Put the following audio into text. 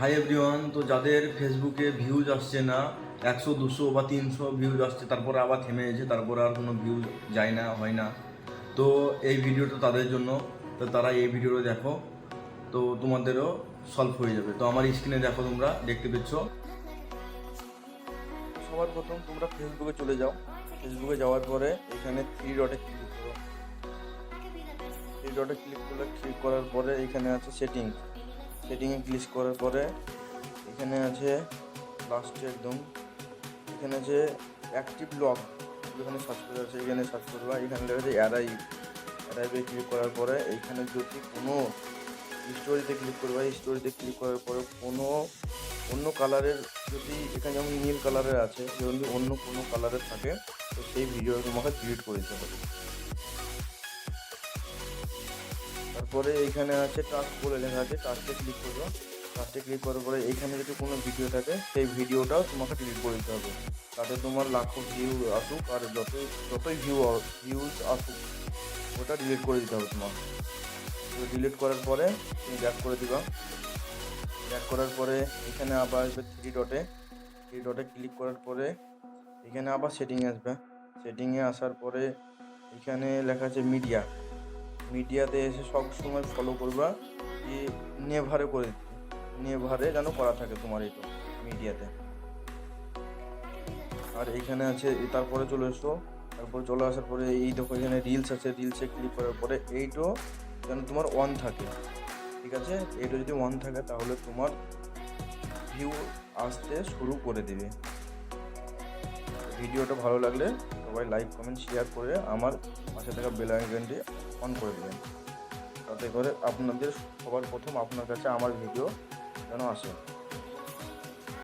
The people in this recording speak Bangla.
Hi everyone. তো যাদের ফেসবুকে ভিউজ আসছে না, 100 200 বা 300 ভিউজ আসছে, তারপরে আবার থেমে গেছে, তারপরে আর কোনো ভিউজ যায় না, হয় না, তো এই ভিডিওটা তাদের জন্য। তো তারা এই ভিডিওটা দেখো, তো তোমাদেরও সলভ হয়ে যাবে। তো আমার স্ক্রিনে দেখো, তোমরা দেখতে পেয়েছ। সবার প্রথম তোমরা ফেসবুকে চলে যাও। ফেসবুকে যাওয়ার পরে এখানে থ্রি ডটে ক্লিক করো। থ্রি ডটে ক্লিক করার পরে এখানে আছে সেটিংয়ে ক্লিক করার পরে এখানে আছে লাস্টে একদম এখানে আছে অ্যাক্টিভ লগ, এখানে সার্চ করে আছে, এখানে সার্চ করবা, এখানে লেখা আছে অ্যারাইভে ক্লিক করার পরে এইখানে যদি কোনো স্টোরিতে ক্লিক করবা, স্টোরিতে ক্লিক করার পরে কোনো অন্য কালারের, যদি এখানে যেমন নীল কালারের আছে, যদি অন্য কোনো কালারের থাকে তো সেই ভিডিও তোমাকে ডিলিট করে দিতে হবে। তারপরে এইখানে আছে টাস্ক বলে লেখা আছে, টাস্কে ক্লিক করবো। টাস্কে ক্লিক করার পরে এইখানে যদি কোনো ভিডিও থাকে সেই ভিডিওটাও তোমাকে ডিলিট করে দিতে হবে। তাতে তোমার লাখো ভিউ আসুক আর যতই ভিউজ আসুক, ওটা ডিলিট করে দিতে হবে তোমার। তো ডিলিট করার পরে তুমি ব্যাক করে দিবা। ব্যাক করার পরে এখানে আবার আসবে থ্রি ডটে ক্লিক করার পরে এখানে আবার সেটিংয়ে আসবে। সেটিংয়ে আসার পরে এখানে লেখা আছে মিডিয়াতে এসে সব সময় ফলো করবা, যে নেভারে যেন করা থাকে তোমার এটা মিডিয়াতে। আর এখানে আছে, তারপরে চলে এসো। তারপর চলে আসার পরে এই দেখো এখানে রিলস আছে, রিলসে ক্লিক করার পরে এইটো যেন তোমার অন থাকে, ঠিক আছে? এইটা যদি অন থাকে তাহলে তোমার ভিউ আসতে শুরু করে দেবে। ভিডিওটা ভালো লাগলে সবাই লাইক কমেন্ট শেয়ার করে আমার পাশে থাকা বেল আইকনটি অন করে দেবেন, তাতে করে আপনাদের সবার প্রথম আপনার কাছে আমার ভিডিও যেন আসে।